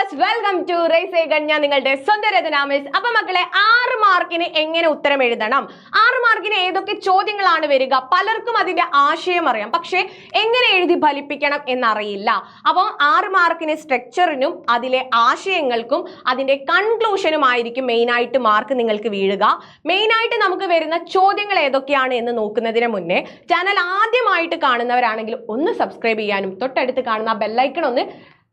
Viewers, welcome to rice ഞാൻ നിങ്ങളുടെ സ്വന്തം രചന മിസ്. അപ്പൊ മക്കളെ, 6 മാർക്കിന് എങ്ങനെ ഉത്തരം എഴുതണം, 6 മാർക്കിന് ഏതൊക്കെ ചോദ്യങ്ങളാണ് വരിക, പലർക്കും അതിന്റെ ആശയം അറിയാം, പക്ഷെ എങ്ങനെ എഴുതി ഫലിപ്പിക്കണം എന്നറിയില്ല. അപ്പോൾ 6 മാർക്കിന് സ്ട്രക്ചറിനും അതിലെ ആശയങ്ങൾക്കും അതിന്റെ കൺക്ലൂഷനും ആയിരിക്കും മെയിൻ ആയിട്ട് മാർക്ക് നിങ്ങൾക്ക് വീഴുക. മെയിൻ ആയിട്ട് നമുക്ക് വരുന്ന ചോദ്യങ്ങൾ ഏതൊക്കെയാണ് എന്ന് നോക്കുന്നതിന് മുന്നേ ചാനൽ ആദ്യമായിട്ട് കാണുന്നവരാണെങ്കിൽ ഒന്ന് സബ്സ്ക്രൈബ് ചെയ്യാനും തൊട്ടടുത്ത് കാണുന്ന ബെല്ലൈക്കൺ ഒന്ന്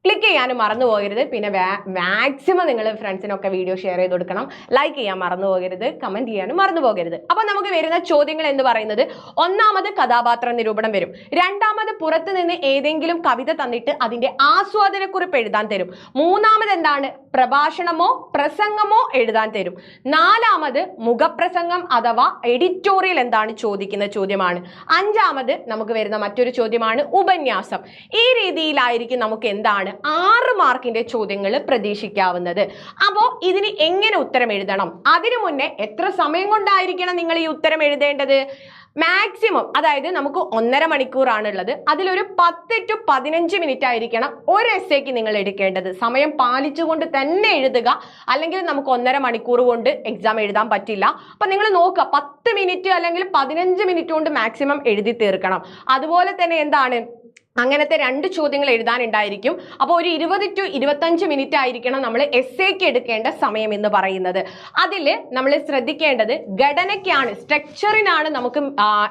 ക്ലിക്ക് ചെയ്യാനും മറന്നു പോകരുത്. പിന്നെ മാക്സിമം നിങ്ങൾ ഫ്രണ്ട്സിനൊക്കെ വീഡിയോ ഷെയർ ചെയ്ത് കൊടുക്കണം, ലൈക്ക് ചെയ്യാൻ മറന്നു പോകരുത്, കമന്റ് ചെയ്യാനും മറന്നു പോകരുത്. അപ്പൊ നമുക്ക് വരുന്ന ചോദ്യങ്ങൾ എന്ന് പറയുന്നത്, ഒന്നാമത് കഥാപാത്ര നിരൂപണം വരും, രണ്ടാമത് പുറത്തു നിന്ന് ഏതെങ്കിലും കവിത തന്നിട്ട് അതിന്റെ ആസ്വാദനക്കുറിപ്പ് എഴുതാൻ തരും, മൂന്നാമത് എന്താണ് പ്രഭാഷണമോ പ്രസംഗമോ എഴുതാൻ തരും, നാലാമത് മുഖപ്രസംഗം അഥവാ എഡിറ്റോറിയൽ എന്താണ് ചോദിക്കുന്ന ചോദ്യമാണ്, അഞ്ചാമത് നമുക്ക് വരുന്ന മറ്റൊരു ചോദ്യമാണ് ഉപന്യാസം. ഈ രീതിയിലായിരിക്കും നമുക്ക് എന്താണ് 6 മാർക്കിന്റെ ചോദ്യങ്ങൾ പ്രതീക്ഷിക്കാവുന്നത്. അപ്പോൾ ഇതിന് എങ്ങനെ ഉത്തരം എഴുതണം, അതിനു മുന്നേ എത്ര സമയം കൊണ്ടായിരിക്കണം നിങ്ങൾ ഈ ഉത്തരം എഴുതേണ്ടത്? മാക്സിമം, അതായത് നമുക്ക് 1.5 മണിക്കൂറാണുള്ളത്, അതിലൊരു 10 to 15 മിനിറ്റ് ആയിരിക്കണം ഒരു എസ്സേക്ക് നിങ്ങൾ എടുക്കേണ്ടത്. സമയം പാലിച്ചുകൊണ്ട് തന്നെ എഴുതുക, അല്ലെങ്കിൽ നമുക്ക് 1.5 മണിക്കൂർ കൊണ്ട് എക്സാം എഴുതാൻ പറ്റില്ല. അപ്പൊ നിങ്ങൾ നോക്കുക, 10 മിനിറ്റ് അല്ലെങ്കിൽ 15 മിനിറ്റ് കൊണ്ട് മാക്സിമം എഴുതി തീർക്കണം. അതുപോലെ തന്നെ എന്താണ്, അങ്ങനത്തെ 2 ചോദ്യങ്ങൾ എഴുതാനുണ്ടായിരിക്കും. അപ്പോൾ ഒരു 20 to 25 മിനിറ്റ് ആയിരിക്കണം നമ്മൾ എസ്സേക്ക് എടുക്കേണ്ട സമയം എന്ന് പറയുന്നത്. അതിൽ നമ്മൾ ശ്രദ്ധിക്കേണ്ടത് ഘടനയ്ക്കാണ്, സ്ട്രക്ചറിനാണ് നമുക്ക്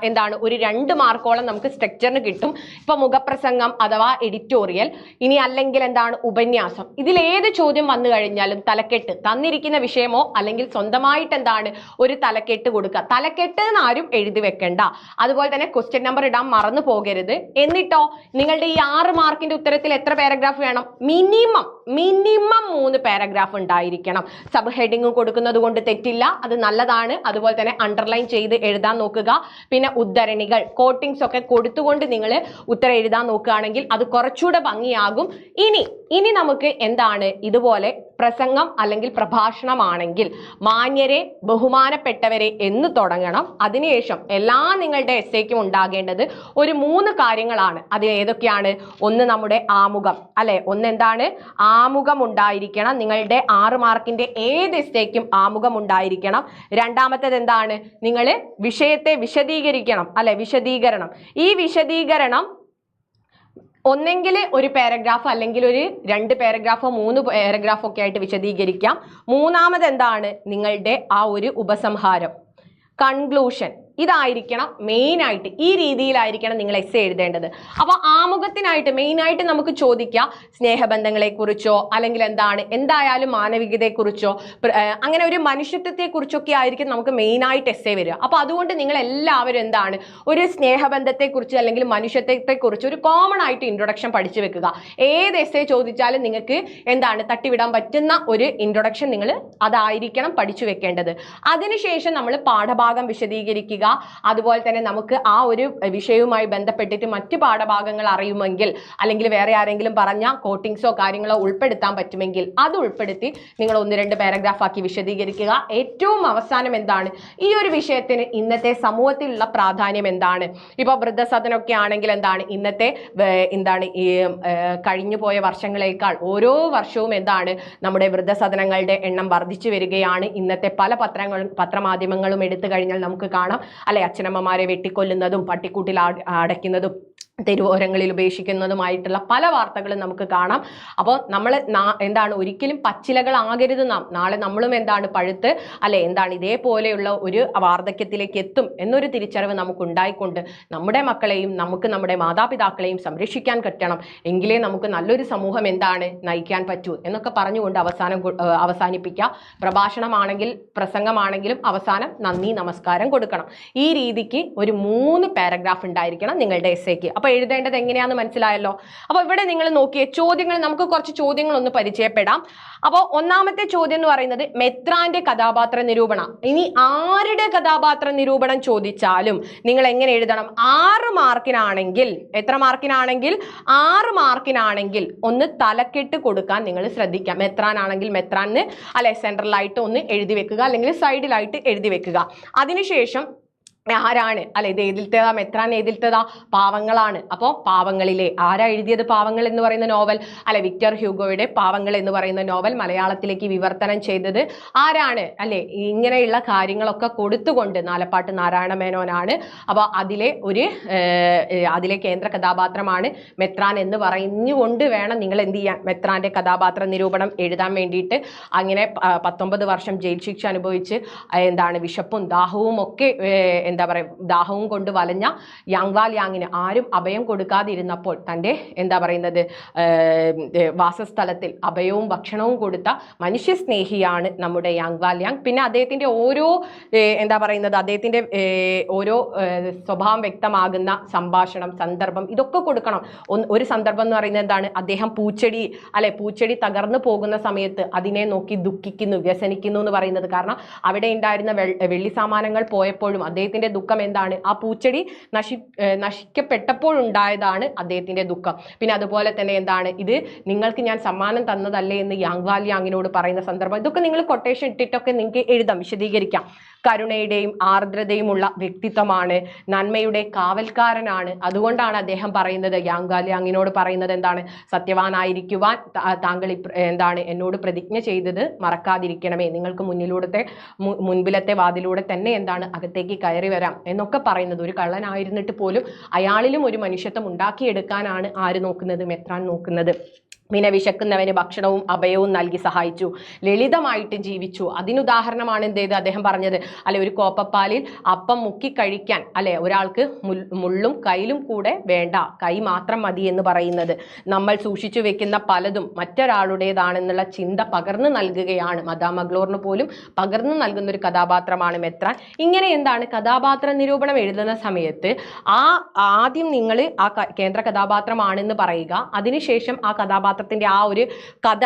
എന്താണ് ഒരു 2 മാർക്കോളം നമുക്ക് സ്ട്രക്ചറിന് കിട്ടും. ഇപ്പൊ മുഖപ്രസംഗം അഥവാ എഡിറ്റോറിയൽ, ഇനി അല്ലെങ്കിൽ എന്താണ് ഉപന്യാസം. ഇതിൽ ഏത് ചോദ്യം വന്നു കഴിഞ്ഞാലും തലക്കെട്ട്, തന്നിരിക്കുന്ന വിഷയമോ അല്ലെങ്കിൽ സ്വന്തമായിട്ട് എന്താണ് ഒരു തലക്കെട്ട് കൊടുക്കുക. തലക്കെട്ട് ആരും എഴുതി വെക്കണ്ട. അതുപോലെ തന്നെ ക്വസ്റ്റ്യൻ നമ്പർ ഇടാൻ മറന്നു പോകരുത്. എന്നിട്ടോ നിങ്ങളുടെ ഈ 6 മാർക്കിന്റെ ഉത്തരത്തിൽ എത്ര പാരഗ്രാഫ് വേണം? മിനിമം 3 പാരഗ്രാഫ് ഉണ്ടായിരിക്കണം. സബ് ഹെഡിങ് കൊടുക്കുന്നത് കൊണ്ട് തെറ്റില്ല, അത് നല്ലതാണ്. അതുപോലെ തന്നെ അണ്ടർലൈൻ ചെയ്ത് എഴുതാൻ നോക്കുക. പിന്നെ ഉദ്ധരണികൾ, കോട്ടിങ്സ് ഒക്കെ കൊടുത്തുകൊണ്ട് നിങ്ങൾ ഉത്തരം എഴുതാൻ നോക്കുകയാണെങ്കിൽ അത് കുറച്ചുകൂടെ ഭംഗിയാകും. ഇനി നമുക്ക് എന്താണ്, ഇതുപോലെ പ്രസംഗം അല്ലെങ്കിൽ പ്രഭാഷണമാണെങ്കിൽ മാന്യരെ ബഹുമാനപ്പെട്ടവരെ എന്ന് തുടങ്ങണം. അതിനുശേഷം എല്ലാ നിങ്ങളുടെ എസ്സേക്കും ഉണ്ടാകേണ്ടത് ഒരു 3 കാര്യങ്ങളാണ്. അത് ഏതൊക്കെയാണ്? ഒന്ന് നമ്മുടെ ആമുഖം, അല്ലെ? ഒന്ന് എന്താണ്, ആമുഖം ഉണ്ടായിരിക്കണം. നിങ്ങളുടെ 6 മാർക്കിന്റെ ഏത് എസ്സേക്കും ആമുഖം ഉണ്ടായിരിക്കണം. രണ്ടാമത്തേത് എന്താണ്, നിങ്ങൾ വിഷയത്തെ വിശദീകരിക്കണം, അല്ലെ? വിശദീകരണം. ഈ വിശദീകരണം ഒന്നെങ്കിൽ ഒരു പാരഗ്രാഫ് അല്ലെങ്കിൽ ഒരു 2 പാരഗ്രാഫോ 3 പാരഗ്രാഫോ ഒക്കെ ആയിട്ട് വിശദീകരിക്കാം. മൂന്നാമത് എന്താണ്, നിങ്ങളുടെ ആ ഒരു ഉപസംഹാരം, കൺക്ലൂഷൻ, ഇതായിരിക്കണം മെയിൻ ആയിട്ട്. ഈ രീതിയിലായിരിക്കണം നിങ്ങൾ എസ്സേ എഴുതേണ്ടത്. അപ്പൊ ആമുഖത്തിനായിട്ട് മെയിൻ ആയിട്ട് നമുക്ക് ചോദിക്കാം സ്നേഹബന്ധങ്ങളെ കുറിച്ചോ അല്ലെങ്കിൽ എന്താണ് എന്തായാലും മാനവികതയെ കുറിച്ചോ അങ്ങനെ ഒരു മനുഷ്യത്വത്തെ കുറിച്ചൊക്കെ ആയിരിക്കും നമുക്ക് മെയിൻ ആയിട്ട് എസ്സേ വരിക. അപ്പൊ അതുകൊണ്ട് നിങ്ങൾ എല്ലാവരും എന്താണ് ഒരു സ്നേഹബന്ധത്തെ കുറിച്ച് അല്ലെങ്കിൽ മനുഷ്യത്വത്തെ കുറിച്ച് ഒരു കോമൺ ആയിട്ട് ഇൻട്രൊഡക്ഷൻ പഠിച്ചു വെക്കുക. ഏത് എസ്സേ ചോദിച്ചാലും നിങ്ങൾക്ക് എന്താണ് തട്ടിവിടാൻ പറ്റുന്ന ഒരു ഇൻട്രൊഡക്ഷൻ നിങ്ങൾ അതായിരിക്കണം പഠിച്ചു വെക്കേണ്ടത്. അതിനുശേഷം നമ്മൾ പാഠഭാഗം വിശദീകരിക്കുക. അതുപോലെ തന്നെ നമുക്ക് ആ ഒരു വിഷയവുമായി ബന്ധപ്പെട്ടിട്ട് മറ്റു പാഠഭാഗങ്ങൾ അറിയുമെങ്കിൽ അല്ലെങ്കിൽ വേറെ ആരെങ്കിലും പറഞ്ഞ കോട്ടിങ്സോ കാര്യങ്ങളോ ഉൾപ്പെടുത്താൻ പറ്റുമെങ്കിൽ അത് ഉൾപ്പെടുത്തി നിങ്ങൾ 1-2 പാരഗ്രാഫ് ആക്കി വിശദീകരിക്കുക. ഏറ്റവും അവസാനം എന്താണ്, ഈ ഒരു വിഷയത്തിന് ഇന്നത്തെ സമൂഹത്തിലുള്ള പ്രാധാന്യം എന്താണ്. ഇപ്പൊ വൃദ്ധസദനമൊക്കെ ആണെങ്കിൽ എന്താണ് ഇന്നത്തെ എന്താണ് ഈ കഴിഞ്ഞു പോയ വർഷങ്ങളേക്കാൾ ഓരോ വർഷവും എന്താണ് നമ്മുടെ വൃദ്ധസദനങ്ങളുടെ എണ്ണം വർദ്ധിച്ചു വരികയാണ്. ഇന്നത്തെ പല പത്രമാധ്യമങ്ങളും എടുത്തു കഴിഞ്ഞാൽ നമുക്ക് കാണാം, അല്ലെ? അച്ഛനമ്മമാരെ വെട്ടിക്കൊല്ലുന്നതും പട്ടിക്കൂട്ടിൽ അടയ്ക്കുന്നതും തെരുവോരങ്ങളിൽ ഉപേക്ഷിക്കുന്നതുമായിട്ടുള്ള പല വാർത്തകളും നമുക്ക് കാണാം. അപ്പോൾ നമ്മൾ എന്താണ് ഒരിക്കലും പച്ചിലകളാകരുത് നാം. നാളെ നമ്മളും എന്താണ് പഴുത്ത് അല്ലെ എന്താണ് ഇതേപോലെയുള്ള ഒരു വാർദ്ധക്യത്തിലേക്ക് എത്തും എന്നൊരു തിരിച്ചറിവ് നമുക്ക് ഉണ്ടായിക്കൊണ്ട് നമ്മുടെ മക്കളെയും നമുക്ക് നമ്മുടെ മാതാപിതാക്കളെയും സംരക്ഷിക്കാൻ പറ്റണം. എങ്കിലേ നമുക്ക് നല്ലൊരു സമൂഹം എന്താണ് നയിക്കാൻ പറ്റൂ എന്നൊക്കെ പറഞ്ഞുകൊണ്ട് അവസാനിപ്പിക്കുക. പ്രഭാഷണമാണെങ്കിൽ പ്രസംഗമാണെങ്കിലും അവസാനം നന്ദി നമസ്കാരം കൊടുക്കണം. ഈ രീതിക്ക് ഒരു 3 പാരഗ്രാഫ് ഉണ്ടായിരിക്കണം നിങ്ങളുടെ എസ്സേക്ക്. അപ്പൊ എഴുതേണ്ടത് എങ്ങനെയാണെന്ന് മനസ്സിലായല്ലോ. അപ്പൊ ഇവിടെ നിങ്ങൾ നോക്കിയ ചോദ്യങ്ങൾ, നമുക്ക് കുറച്ച് ചോദ്യങ്ങൾ ഒന്ന് പരിചയപ്പെടാം. അപ്പോൾ ഒന്നാമത്തെ ചോദ്യം എന്ന് പറയുന്നത് മെത്രാന്റെ കഥാപാത്ര നിരൂപണം. ഇനി ആരുടെ കഥാപാത്ര നിരൂപണം ചോദിച്ചാലും നിങ്ങൾ എങ്ങനെ എഴുതണം? 6 മാർക്കിനാണെങ്കിൽ, എത്ര മാർക്കിനാണെങ്കിൽ? 6 മാർക്കിനാണെങ്കിൽ ഒന്ന് തലക്കെട്ട് കൊടുക്കാൻ നിങ്ങൾ ശ്രദ്ധിക്കാം. മെത്രാനാണെങ്കിൽ മെത്രാന് അല്ലെ സെൻട്രലായിട്ട് ഒന്ന് എഴുതി വെക്കുക, അല്ലെങ്കിൽ സൈഡിലായിട്ട് എഴുതി വെക്കുക. അതിനുശേഷം ആരാണ് അല്ലെ ഇത് എഴുതിൽത്തതാ മെത്രാൻ എഴുതിൽത്തതാ പാവങ്ങളാണ്. അപ്പോൾ പാവങ്ങളിലെ ആരാ എഴുതിയത് പാവങ്ങൾ എന്ന് പറയുന്ന നോവൽ അല്ലെ വിക്ടർ ഹ്യൂഗോയുടെ പാവങ്ങൾ എന്ന് പറയുന്ന നോവൽ മലയാളത്തിലേക്ക് വിവർത്തനം ചെയ്തത് ആരാണ് അല്ലെ ഇങ്ങനെയുള്ള കാര്യങ്ങളൊക്കെ കൊടുത്തുകൊണ്ട് നാലപ്പാട്ട് നാരായണ മേനോനാണ്. അപ്പോൾ അതിലെ കേന്ദ്ര കഥാപാത്രമാണ് മെത്രാൻ എന്ന് പറഞ്ഞുകൊണ്ട് വേണം നിങ്ങൾ എന്ത് ചെയ്യാൻ മെത്രാന്റെ കഥാപാത്ര നിരൂപണം എഴുതാൻ വേണ്ടിയിട്ട്. അങ്ങനെ 19 വർഷം ജയിൽ ശിക്ഷ അനുഭവിച്ച് വിശപ്പും ദാഹവും ഒക്കെ എന്താ പറയുക ദാഹവും കൊണ്ട് വലഞ്ഞ യാങ്വാൽ യാങ്ങിന് ആരും അഭയം കൊടുക്കാതിരുന്നപ്പോൾ തൻ്റെ എന്താ പറയുന്നത് വാസസ്ഥലത്തിൽ അഭയവും ഭക്ഷണവും കൊടുത്ത മനുഷ്യസ്നേഹിയാണ് നമ്മുടെ യാങ്വാൽ യാങ്. പിന്നെ അദ്ദേഹത്തിൻ്റെ ഓരോ എന്താ പറയുന്നത് അദ്ദേഹത്തിൻ്റെ ഓരോ സ്വഭാവം വ്യക്തമാകുന്ന സംഭാഷണം സന്ദർഭം ഇതൊക്കെ കൊടുക്കണം. ഒരു സന്ദർഭം എന്ന് പറയുന്നത് എന്താണ് അദ്ദേഹം പൂച്ചെടി തകർന്നു പോകുന്ന സമയത്ത് അതിനെ നോക്കി ദുഃഖിക്കുന്നു വ്യസനിക്കുന്നു എന്ന് പറയുന്നത്. കാരണം അവിടെ ഉണ്ടായിരുന്ന വെള്ളി സാമാനങ്ങൾ പോയപ്പോഴും അദ്ദേഹത്തിന്റെ ദുഃഖം എന്താണ് ആ പൂച്ചെടി നശിക്കപ്പെട്ടപ്പോഴുണ്ടായതാണ് അദ്ദേഹത്തിന്റെ ദുഃഖം. പിന്നെ അതുപോലെ തന്നെ എന്താണ് ഇത് നിങ്ങൾക്ക് ഞാൻ സമ്മാനം തന്നതല്ലേ എന്ന് യാങ്വാൽ യാങ്ങിനോട് പറയുന്ന സന്ദർഭം. ഇതൊക്കെ നിങ്ങൾ കൊട്ടേഷൻ ഇട്ടിട്ടൊക്കെ നിങ്ങൾക്ക് എഴുതാം വിശദീകരിക്കാം. കരുണയുടെയും ആർദ്രതയുമുള്ള വ്യക്തിത്വമാണ്, നന്മയുടെ കാവൽക്കാരനാണ്. അതുകൊണ്ടാണ് അദ്ദേഹം പറയുന്നത് യാങ്വാൽ യാങ്ങിനോട് പറയുന്നത് എന്താണ് സത്യവാനായിരിക്കുവാൻ താങ്കൾ എന്നോട് പ്രതിജ്ഞ ചെയ്തത് മറക്കാതിരിക്കണമേ. നിങ്ങൾക്ക് മുൻപിലത്തെ വാതിലൂടെ തന്നെ അകത്തേക്ക് കയറി വരാം എന്നൊക്കെ പറയുന്നത്. ഒരു കള്ളനായിരുന്നിട്ട് പോലും അയാളിലും ഒരു മനുഷ്യത്വം ഉണ്ടാക്കിയെടുക്കാനാണ് ആര് നോക്കുന്നത് മെത്രാൻ നോക്കുന്നത്. പിന്നെ വിശക്കുന്നവന് ഭക്ഷണവും അഭയവും നൽകി സഹായിച്ചു, ലളിതമായിട്ട് ജീവിച്ചു. അതിനുദാഹരണമാണ് അദ്ദേഹം പറഞ്ഞത് അല്ലെ ഒരു കോപ്പപ്പാലിൽ അപ്പം മുക്കി കഴിക്കാൻ അല്ലെ ഒരാൾക്ക് മുള്ളും കയ്യിലും കൂടെ വേണ്ട, കൈ മാത്രം മതി എന്ന് പറയുന്നത്. നമ്മൾ സൂക്ഷിച്ചു വെക്കുന്ന പലതും മറ്റൊരാളുടേതാണെന്നുള്ള ചിന്ത പകർന്നു നൽകുകയാണ്. മദാം മഗ്ലോറിന് പോലും പകർന്നു നൽകുന്ന ഒരു കഥാപാത്രമാണ് മെത്രാൻ. ഇങ്ങനെ കഥാപാത്ര നിരൂപണം എഴുതുന്ന സമയത്ത് ആദ്യം നിങ്ങൾ ആ കേന്ദ്ര കഥാപാത്രമാണെന്ന് പറയുക. അതിനുശേഷം ആ കഥാപാത്രത്തിന്റെ ആ ഒരു കഥ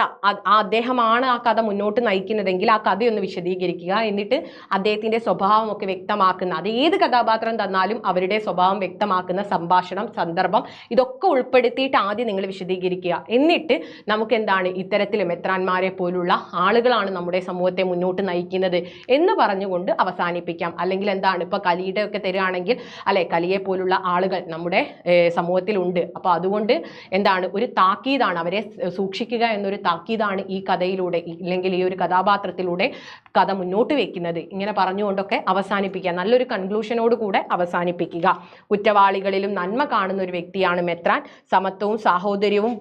അദ്ദേഹമാണ് ആ കഥ മുന്നോട്ട് നയിക്കുന്നതെങ്കിൽ ആ കഥയൊന്ന് വിശദീകരിക്കുക. എന്നിട്ട് അദ്ദേഹത്തിന്റെ സ്വഭാവം ഒക്കെ വ്യക്തമാക്കുന്ന അത് ഏത് കഥാപാത്രം തന്നാലും അവരുടെ സ്വഭാവം വ്യക്തമാക്കുന്ന സംഭാഷണം സന്ദർഭം ഇതൊക്കെ ഉൾപ്പെടുത്തിയിട്ട് ആദ്യം നിങ്ങൾ വിശദീകരിക്കുക. എന്നിട്ട് നമുക്ക് ഇത്തരത്തിൽ മെത്രാന്മാരെ പോലുള്ള ആളുകളാണ് നമ്മുടെ സമൂഹത്തെ മുന്നോട്ട് നയിക്കുന്നത് എന്ന് പറഞ്ഞുകൊണ്ട് അവസാനിപ്പിക്കാം. അല്ലെങ്കിൽ ഇപ്പൊ കലിയുടെ ഒക്കെ തരികയാണെങ്കിൽ അല്ലെ കലിയെ പോലുള്ള ആളുകൾ നമ്മുടെ സമൂഹത്തിലുണ്ട്. അപ്പൊ അതുകൊണ്ട് ഒരു താക്കീതാണ്, അവരെ സൂക്ഷിക്കുക എന്നൊരു താക്കീതാണ് ഈ കഥയിലൂടെ അല്ലെങ്കിൽ ഈ ഒരു കഥാപാത്രത്തിലൂടെ കഥ മുന്നോട്ട് വെക്കുന്നത്. ഇങ്ങനെ പറഞ്ഞുകൊണ്ടൊക്കെ അവസാനിപ്പിക്കുക, നല്ലൊരു കൺക്ലൂഷനോട് കൂടെ അവസാനിപ്പിക്കുക. കുറ്റവാളികളിലും നന്മ കാണുന്ന ഒരു വ്യക്തിയാണ് മെത്രാൻ. സമത്വവും സാഹോദര്യവും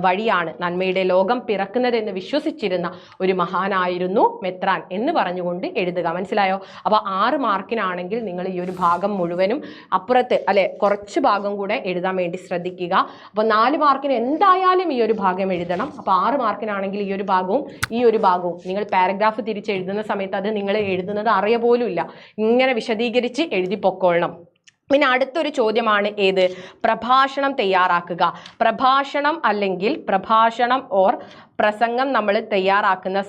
വഴിയാണ് നന്മയുടെ ലോകം പിറക്കുന്നതെന്ന് വിശ്വസിച്ചിരുന്ന ഒരു മഹാനായിരുന്നു മെത്രാൻ എന്ന് പറഞ്ഞുകൊണ്ട് എഴുതുക. മനസ്സിലായോ? അപ്പൊ 6 മാർക്കിനാണെങ്കിൽ നിങ്ങൾ ഈ ഒരു ഭാഗം മുഴുവനും അപ്പുറത്ത് അല്ലെ കുറച്ച് ഭാഗം കൂടെ എഴുതാൻ വേണ്ടി ശ്രദ്ധിക്കുക. അപ്പൊ 4 മാർക്കിന് എന്തായാലും ഈ ഒരു ഭാഗം എഴുതണം. അപ്പൊ 6 മാർക്കിനാണെങ്കിൽ ഈ ഒരു ഭാഗവും നിങ്ങൾ പാരഗ്രാഫ് തിരിച്ച് എഴുതുന്ന സമയത്ത് അത് നിങ്ങൾ എഴുതുന്നത് അറിയ പോലും ഇല്ല, ഇങ്ങനെ വിശദീകരിച്ച് എഴുതി പൊക്കോളണം. പിന്നെ അടുത്തൊരു ചോദ്യമാണ് പ്രഭാഷണം തയ്യാറാക്കുക. പ്രഭാഷണം ഓർ പ്രസംഗം നമ്മൾ തയ്യാറാക്കുന്ന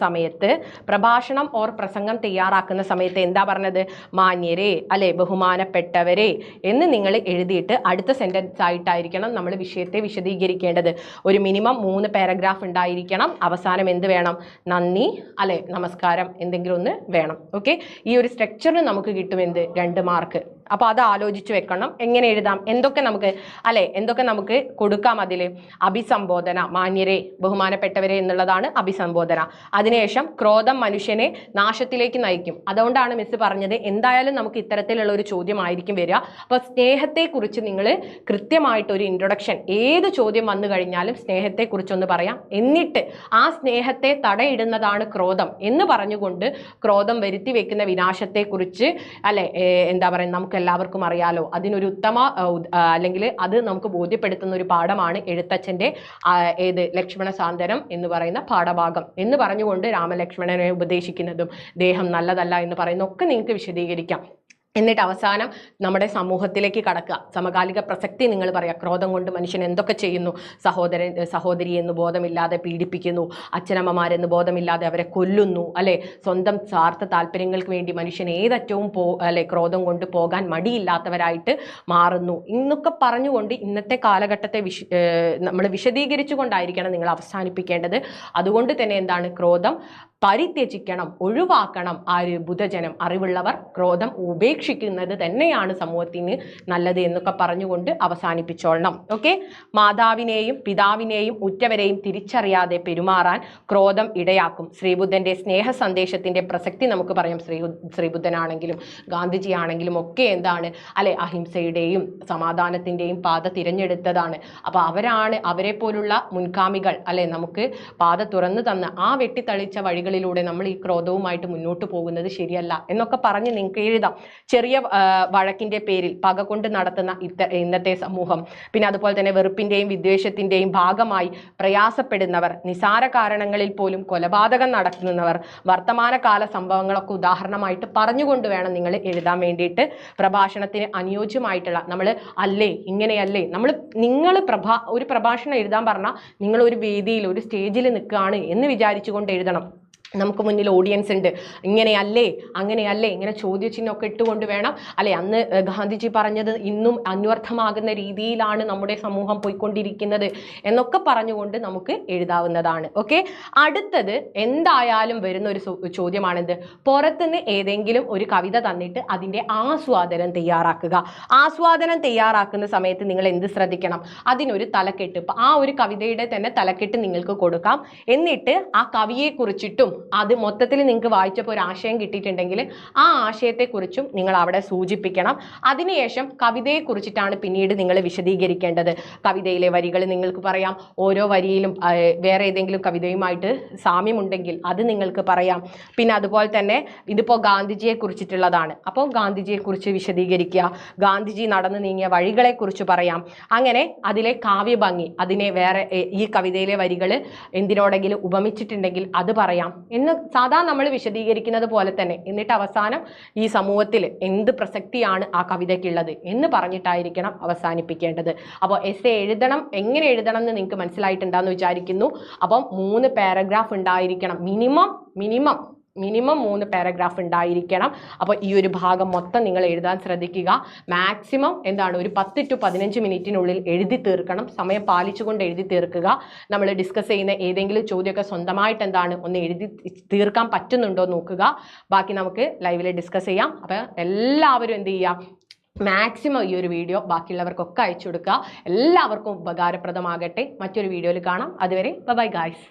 സമയത്ത് എന്താ പറഞ്ഞത്? മാന്യരെ അല്ലെ ബഹുമാനപ്പെട്ടവരെ എന്ന് നിങ്ങൾ എഴുതിയിട്ട് അടുത്ത സെന്റൻസ് ആയിട്ടായിരിക്കണം നമ്മൾ വിഷയത്തെ വിശദീകരിക്കേണ്ടത്. ഒരു മിനിമം 3 പാരഗ്രാഫ് ഉണ്ടായിരിക്കണം. അവസാനം എന്ത് വേണം? നന്ദി അല്ലെ നമസ്കാരം എന്തെങ്കിലും ഒന്ന് വേണം. ഓക്കെ, ഈ ഒരു സ്ട്രക്ചറിന് നമുക്ക് കിട്ടും 2 മാർക്ക്. അപ്പൊ അത് ആലോചിച്ച് വെക്കണം. എങ്ങനെ എഴുതാം, എന്തൊക്കെ നമുക്ക് കൊടുക്കാം. അതിൽ അഭിസംബോധന, മാന്യരെ ബഹുമാനപ്പെട്ടവരെ എന്നുള്ളതാണ് അഭിസംബോധന. അതിനുശേഷം ക്രോധം മനുഷ്യനെ നാശത്തിലേക്ക് നയിക്കും. അതുകൊണ്ടാണ് മിസ് പറഞ്ഞത് എന്തായാലും നമുക്ക് ഇത്തരത്തിലുള്ള ഒരു ചോദ്യമായിരിക്കും വരിക. അപ്പൊ സ്നേഹത്തെക്കുറിച്ച് നിങ്ങൾ കൃത്യമായിട്ട് ഒരു ഇൻട്രൊഡക്ഷൻ, ഏത് ചോദ്യം വന്നു കഴിഞ്ഞാലും സ്നേഹത്തെക്കുറിച്ചൊന്ന് പറയാം. എന്നിട്ട് ആ സ്നേഹത്തെ തടയിടുന്നതാണ് ക്രോധം എന്ന് പറഞ്ഞുകൊണ്ട് ക്രോധം വരുത്തി വെക്കുന്ന വിനാശത്തെക്കുറിച്ച് അല്ലെ നമുക്ക് എല്ലാവർക്കും അറിയാലോ. അതിനൊരു ഉത്തമ അല്ലെങ്കിൽ അത് നമുക്ക് ബോധ്യപ്പെടുത്തുന്ന ഒരു പാഠമാണ് എഴുത്തച്ഛൻ്റെ ലക്ഷ്മണ സാന്ത്വനം എന്ന് പറയുന്ന പാഠഭാഗം എന്ന് പറഞ്ഞുകൊണ്ട് രാമലക്ഷ്മണനെ ഉപദേശിക്കുന്നതും ദേഹം നല്ലതല്ല എന്ന് പറയുന്ന ഒക്കെ നിങ്ങൾക്ക് വിശദീകരിക്കാം. എന്നിട്ട് അവസാനം നമ്മുടെ സമൂഹത്തിലേക്ക് കടക്കുക. സമകാലിക പ്രസക്തി നിങ്ങൾ പറയുക. ക്രോധം കൊണ്ട് മനുഷ്യൻ എന്തൊക്കെ ചെയ്യുന്നു? സഹോദരി എന്ന് ബോധമില്ലാതെ പീഡിപ്പിക്കുന്നു, അച്ഛനമ്മമാരെന്ന് ബോധമില്ലാതെ അവരെ കൊല്ലുന്നു അല്ലെ, സ്വന്തം സ്വാർത്ഥ താല്പര്യങ്ങൾക്ക് വേണ്ടി മനുഷ്യൻ ഏതറ്റവും ക്രോധം കൊണ്ട് പോകാൻ മടിയില്ലാത്തവരായിട്ട് മാറുന്നു എന്നൊക്കെ പറഞ്ഞുകൊണ്ട് ഇന്നത്തെ കാലഘട്ടത്തെ നമ്മൾ വിശദീകരിച്ചു കൊണ്ടായിരിക്കണം നിങ്ങൾ അവസാനിപ്പിക്കേണ്ടത്. അതുകൊണ്ട് തന്നെ ക്രോധം പരിത്യജിക്കണം, ഒഴിവാക്കണം. ആര്? ബുധജനം, അറിവുള്ളവർ. ക്രോധം ഉപേക്ഷിക്കുന്നത് തന്നെയാണ് സമൂഹത്തിന് നല്ലത് എന്നൊക്കെ പറഞ്ഞുകൊണ്ട് അവസാനിപ്പിച്ചോളണം. ഓക്കെ. മാതാവിനെയും പിതാവിനെയും ഉറ്റവരെയും തിരിച്ചറിയാതെ പെരുമാറാൻ ക്രോധം ഇടയാക്കും. ശ്രീബുദ്ധന്റെ സ്നേഹ സന്ദേശത്തിന്റെ പ്രസക്തി നമുക്ക് പറയാം. ശ്രീബുദ്ധനാണെങ്കിലും ഗാന്ധിജി ആണെങ്കിലും ഒക്കെ എന്താണ് അല്ലെ, അഹിംസയുടെയും സമാധാനത്തിന്റെയും പാത തിരഞ്ഞെടുത്തതാണ്. അപ്പൊ അവരെ പോലുള്ള മുൻഗാമികൾ അല്ലെ നമുക്ക് പാത തുറന്നു തന്ന ആ വെട്ടിത്തളിച്ച വഴികളിലൂടെ നമ്മൾ ഈ ക്രോധവുമായിട്ട് മുന്നോട്ട് പോകുന്നത് ശരിയല്ല എന്നൊക്കെ പറഞ്ഞ് നിങ്ങൾക്ക് എഴുതാം. ചെറിയ വഴക്കിന്റെ പേരിൽ പക കൊണ്ട് നടത്തുന്ന ഇന്നത്തെ സമൂഹം, പിന്നെ അതുപോലെ തന്നെ വെറുപ്പിന്റെയും വിദ്വേഷത്തിന്റെയും ഭാഗമായി പ്രയാസപ്പെടുന്നവർ, നിസാര കാരണങ്ങളിൽ പോലും കൊലപാതകം നടത്തുന്നവർ, വർത്തമാനകാല സംഭവങ്ങളൊക്കെ ഉദാഹരണമായിട്ട് പറഞ്ഞുകൊണ്ട് വേണം നിങ്ങൾ എഴുതാൻ വേണ്ടിയിട്ട്. പ്രഭാഷണത്തിന് അനുയോജ്യമായിട്ടുള്ള നമ്മൾ അല്ലേ, ഇങ്ങനെയല്ലേ, നിങ്ങൾ ഒരു പ്രഭാഷണം എഴുതാൻ പറഞ്ഞാൽ നിങ്ങൾ ഒരു വേദിയിൽ ഒരു സ്റ്റേജിൽ നിൽക്കുകയാണ് എന്ന് വിചാരിച്ചുകൊണ്ട് എഴുതണം. നമുക്ക് മുന്നിൽ ഓഡിയൻസ് ഉണ്ട്, ഇങ്ങനെയല്ലേ അങ്ങനെയല്ലേ ഇങ്ങനെ ചോദ്യചിഹ്നമൊക്കെ ഇട്ടുകൊണ്ട് വേണം അല്ലെ. അന്ന് ഗാന്ധിജി പറഞ്ഞത് ഇന്നും അന്വർത്ഥമാകുന്ന രീതിയിലാണ് നമ്മുടെ സമൂഹം പോയിക്കൊണ്ടിരിക്കുന്നത് എന്നൊക്കെ പറഞ്ഞുകൊണ്ട് നമുക്ക് എഴുതാവുന്നതാണ്. ഓക്കെ. അടുത്തത് എന്തായാലും വരുന്ന ഒരു ചോദ്യമാണെന്ത്, പുറത്തുനിന്ന് ഏതെങ്കിലും ഒരു കവിത തന്നിട്ട് അതിൻ്റെ ആസ്വാദനം തയ്യാറാക്കുക. ആസ്വാദനം തയ്യാറാക്കുന്ന സമയത്ത് നിങ്ങൾ എന്ത് ശ്രദ്ധിക്കണം, അതിനൊരു തലക്കെട്ട്, ഇപ്പം ആ ഒരു കവിതയുടെ തന്നെ തലക്കെട്ട് നിങ്ങൾക്ക് കൊടുക്കാം. എന്നിട്ട് ആ കവിയെ കുറിച്ചിട്ടും അത് മൊത്തത്തിൽ നിങ്ങൾക്ക് വായിച്ചപ്പോൾ ഒരു ആശയം കിട്ടിയിട്ടുണ്ടെങ്കിൽ ആ ആശയത്തെക്കുറിച്ചും നിങ്ങൾ അവിടെ സൂചിപ്പിക്കണം. അതിനുശേഷം കവിതയെ കുറിച്ചിട്ടാണ് പിന്നീട് നിങ്ങൾ വിശദീകരിക്കേണ്ടത്. കവിതയിലെ വരികൾ നിങ്ങൾക്ക് പറയാം, ഓരോ വരിയിലും വേറെ ഏതെങ്കിലും കവിതയുമായിട്ട് സാമ്യമുണ്ടെങ്കിൽ അത് നിങ്ങൾക്ക് പറയാം. പിന്നെ അതുപോലെ തന്നെ ഇതിപ്പോൾ ഗാന്ധിജിയെ കുറിച്ചിട്ടുള്ളതാണ്, അപ്പോൾ ഗാന്ധിജിയെ കുറിച്ച് വിശദീകരിക്കുക, ഗാന്ധിജി നടന്നു നീങ്ങിയ വഴികളെ കുറിച്ച് പറയാം. അങ്ങനെ അതിലെ കാവ്യഭംഗി, അതിനെ വേറെ ഈ കവിതയിലെ വരികൾ എന്തിനോടെങ്കിലും ഉപമിച്ചിട്ടുണ്ടെങ്കിൽ അത് പറയാം എന്ന് സാധാരണ നമ്മൾ വിശദീകരിക്കുന്നത് പോലെ തന്നെ. എന്നിട്ട് അവസാനം ഈ സമൂഹത്തിൽ എന്ത് പ്രസക്തിയാണ് ആ കവിതയ്ക്കുള്ളത് എന്ന് പറഞ്ഞിട്ടായിരിക്കണം അവസാനിപ്പിക്കേണ്ടത്. അപ്പോൾ എസ്സേ എഴുതണം, എങ്ങനെ എഴുതണം എന്ന് നിങ്ങൾക്ക് മനസ്സിലായിട്ടുണ്ടാന്ന് വിചാരിക്കുന്നു. അപ്പം 3 പാരഗ്രാഫ് ഉണ്ടായിരിക്കണം, മിനിമം 3 പാരഗ്രാഫ് ഉണ്ടായിരിക്കണം. അപ്പോൾ ഈ ഒരു ഭാഗം മൊത്തം നിങ്ങൾ എഴുതാൻ ശ്രദ്ധിക്കുക. മാക്സിമം എന്താണ് ഒരു 10 to 15 മിനിറ്റിനുള്ളിൽ എഴുതി തീർക്കണം. സമയം പാലിച്ചുകൊണ്ട് എഴുതി തീർക്കുക. നമ്മൾ ഡിസ്കസ് ചെയ്യുന്ന ഏതെങ്കിലും ചോദ്യമൊക്കെ സ്വന്തമായിട്ട് എന്താണ് ഒന്ന് എഴുതി തീർക്കാൻ പറ്റുന്നുണ്ടോ നോക്കുക. ബാക്കി നമുക്ക് ലൈവിൽ ഡിസ്കസ് ചെയ്യാം. അപ്പോൾ എല്ലാവരും എന്ത് ചെയ്യുക, മാക്സിമം ഈ ഒരു വീഡിയോ ബാക്കിയുള്ളവർക്കൊക്കെ അയച്ചു കൊടുക്കുക. എല്ലാവർക്കും ഉപകാരപ്രദമാകട്ടെ. മറ്റൊരു വീഡിയോയിൽ കാണാം. അതുവരെ ബൈ ഗായ്സ്.